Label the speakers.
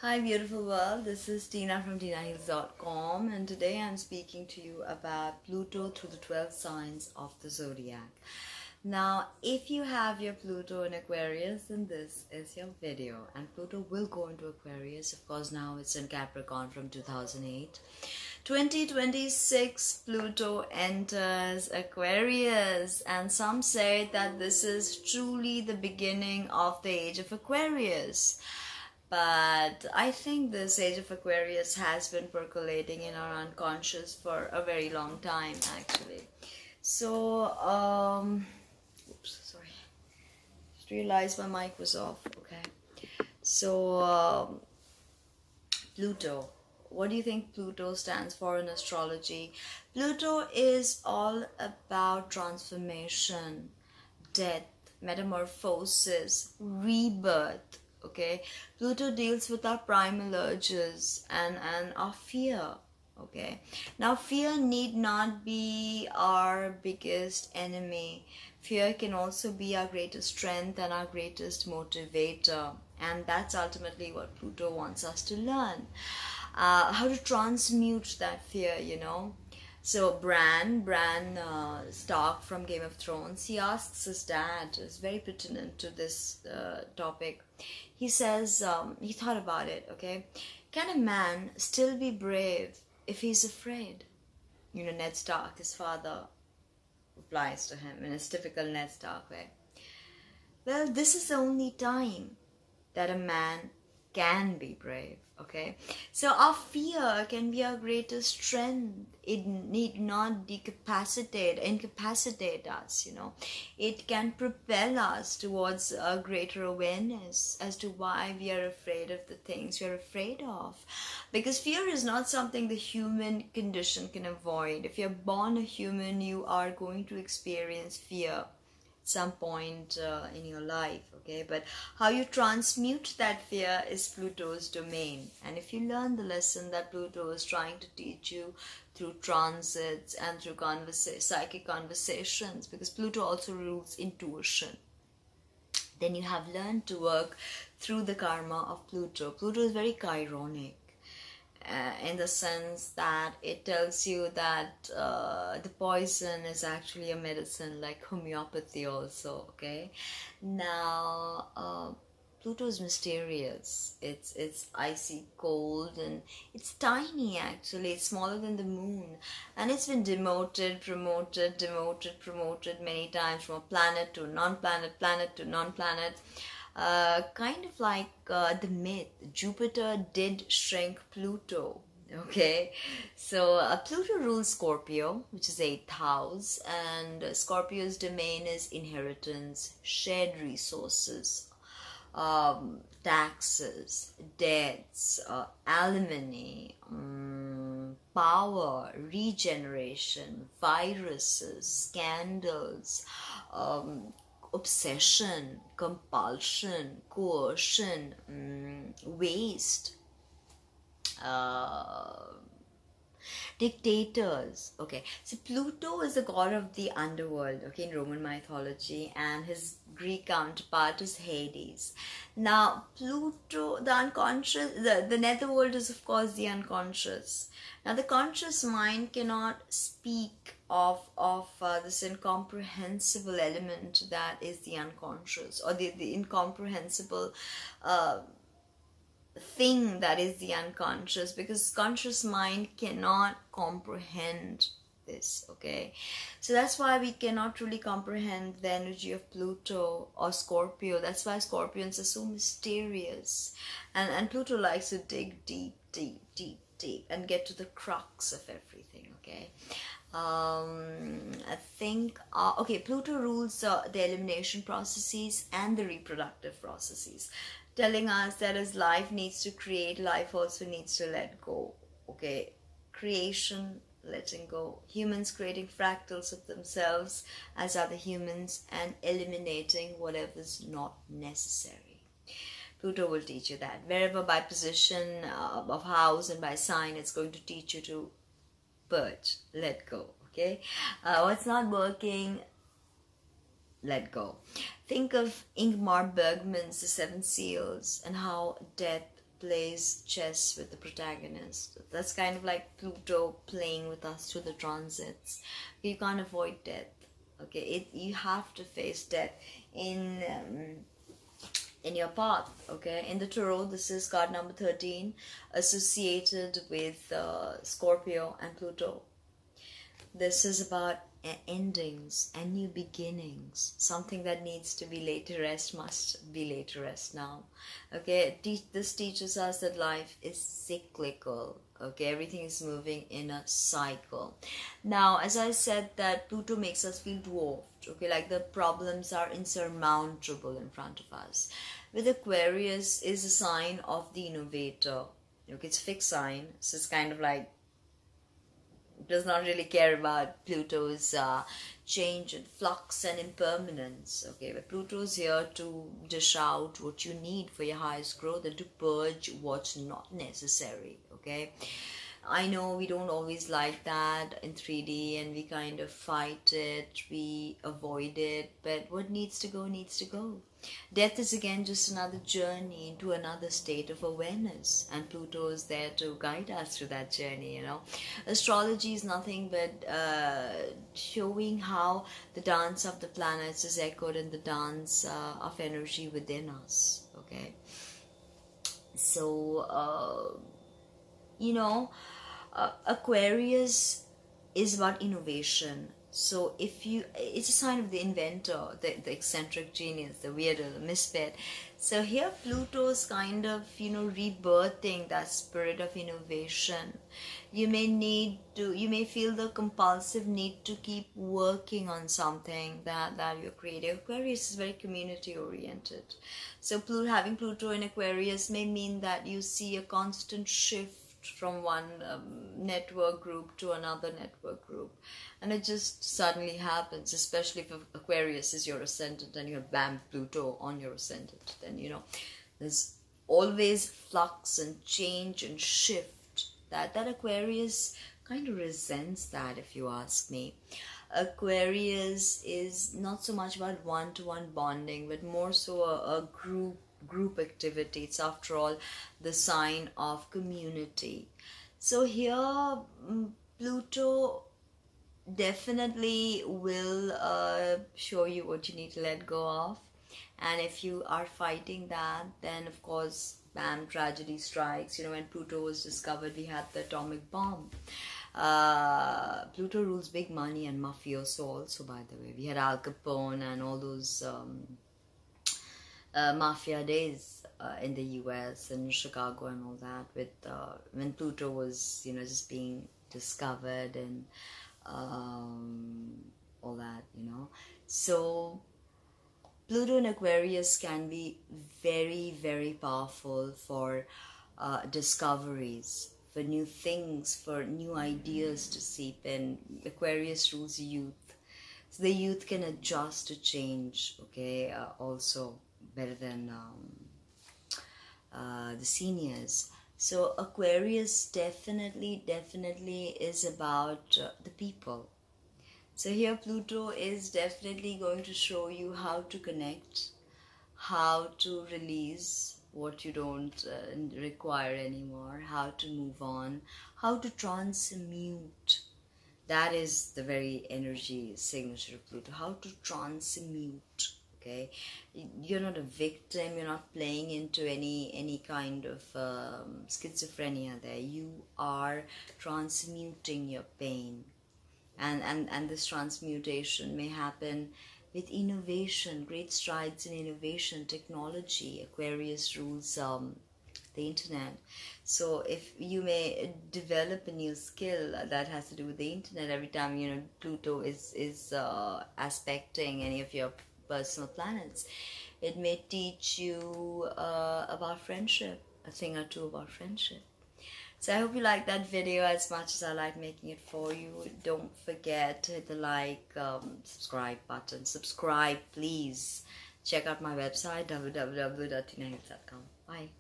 Speaker 1: Hi beautiful world, this is Tina from TinaHeals.com, and today I'm speaking to you about Pluto through the 12 signs of the zodiac. Now, if you have your Pluto in Aquarius, then this is your video. And Pluto will go into Aquarius, of course. Now it's in Capricorn from 2008. 2026, Pluto enters Aquarius, and some say that this is truly the beginning of the age of Aquarius. But I think this age of Aquarius has been percolating in our unconscious for a very long time, actually. So, oops, sorry. Just realized my mic was off. Okay. So, Pluto. What do you think Pluto stands for in astrology? Pluto is all about transformation, death, metamorphosis, rebirth. Okay, Pluto deals with our primal urges and our fear. Okay, now fear need not be our biggest enemy. Fear can also be our greatest strength and our greatest motivator, and that's ultimately what Pluto wants us to learn. How to transmute that fear, So Bran Stark from Game of Thrones, he asks his dad, is very pertinent to this topic. He says, he thought about it, okay? Can a man still be brave if he's afraid? Ned Stark, his father, replies to him in his typical Ned Stark way. Well, this is the only time that a man can be brave. Okay, so our fear can be our greatest strength. It need not incapacitate us. It can propel us towards a greater awareness as to why we are afraid of the things we are afraid of, because fear is not something the human condition can avoid. If you're born a human, you are going to experience fear some point in your life, okay? But how you transmute that fear is Pluto's domain. And if you learn the lesson that Pluto is trying to teach you through transits and through psychic conversations, because Pluto also rules intuition, then you have learned to work through the karma of Pluto. Pluto is very chironic. In the sense that it tells you that the poison is actually a medicine, like homeopathy also, okay? Now, Pluto is mysterious. It's icy cold, and it's tiny actually. It's smaller than the moon, and it's been demoted, promoted many times, from a planet to a non-planet, planet to non-planet. Kind of like the myth, Jupiter did shrink Pluto. Okay, so Pluto rules Scorpio, which is 8th house, and Scorpio's domain is inheritance, shared resources, taxes, debts, alimony, power, regeneration, viruses, scandals, obsession, compulsion, coercion, waste, dictators. Okay, so Pluto is the god of the underworld, okay, in Roman mythology, and his Greek counterpart is Hades. Now, Pluto, the unconscious, the netherworld is of course the unconscious. Now, the conscious mind cannot speak of this incomprehensible element that is the unconscious, or the incomprehensible thing that is the unconscious, because conscious mind cannot comprehend this, okay? So that's why we cannot truly comprehend the energy of Pluto or Scorpio. That's why Scorpions are so mysterious, and Pluto likes to dig deep and get to the crux of everything, okay? I think, okay, Pluto rules the elimination processes and the reproductive processes, telling us that as life needs to create, life also needs to let go, okay? Creation, letting go. Humans creating fractals of themselves as other humans, and eliminating whatever's not necessary. Pluto will teach you that. Wherever by position of house and by sign, it's going to teach you to purge, let go, okay? What's not working, let go. Think of Ingmar Bergman's The Seven Seals, and how death plays chess with the protagonist. That's kind of like Pluto playing with us through the transits. You can't avoid death. Okay, you have to face death in your path. Okay, in the tarot, this is card number 13, associated with Scorpio and Pluto. This is about endings and new beginnings. Something that needs to be laid to rest must be laid to rest now. Okay, this teaches us that life is cyclical. Okay, everything is moving in a cycle. Now, as I said, that Pluto makes us feel dwarfed. Okay, like the problems are insurmountable in front of us. With Aquarius is a sign of the innovator. Okay, it's a fixed sign, so it's kind of like does not really care about Pluto's change and flux and impermanence. Okay, but Pluto's here to dish out what you need for your highest growth and to purge what's not necessary. Okay, I know we don't always like that in 3D and we kind of fight it, we avoid it, but what needs to go needs to go. Death is again just another journey into another state of awareness, and Pluto is there to guide us through that journey. Astrology is nothing but showing how the dance of the planets is echoed in the dance of energy within us. Okay, so Aquarius is about innovation. So it's a sign of the inventor, the eccentric genius, the weirdo, the misfit. So here Pluto's kind of, rebirthing that spirit of innovation. You may feel the compulsive need to keep working on something that you're creating. Aquarius is very community oriented. So having Pluto in Aquarius may mean that you see a constant shift from one network group to another network group, and it just suddenly happens, especially if Aquarius is your ascendant and you have bam Pluto on your ascendant. Then there's always flux and change and shift that Aquarius kind of resents that, if you ask me. Aquarius is not so much about one-to-one bonding, but more so a group activity. It's after all the sign of community. So here Pluto definitely will show you what you need to let go of, and if you are fighting that, then of course bam, tragedy strikes. When Pluto was discovered, we had the atomic bomb. Pluto rules big money and mafioso also, by the way. We had Al Capone and all those mafia days in the US and Chicago and all that, with when Pluto was just being discovered and all that. So Pluto in Aquarius can be very, very powerful for discoveries, for new things, for new ideas to seep in. Aquarius rules youth, so the youth can adjust to change. Okay, also better than the seniors. So Aquarius definitely is about the people. So here Pluto is definitely going to show you how to connect, how to release what you don't require anymore, how to move on, how to transmute. That is the very energy signature of Pluto, how to transmute. Okay, you're not a victim, you're not playing into any kind of schizophrenia there. You are transmuting your pain, and this transmutation may happen with innovation, great strides in innovation, technology. Aquarius rules the internet. So if you may develop a new skill that has to do with the internet, every time Pluto is aspecting any of your personal planets, it may teach you about friendship, a thing or two about friendship. So I hope you like that video as much as I like making it for you. Don't forget to hit the like, subscribe button. Subscribe, please. Check out my website, www.tinahits.com. Bye.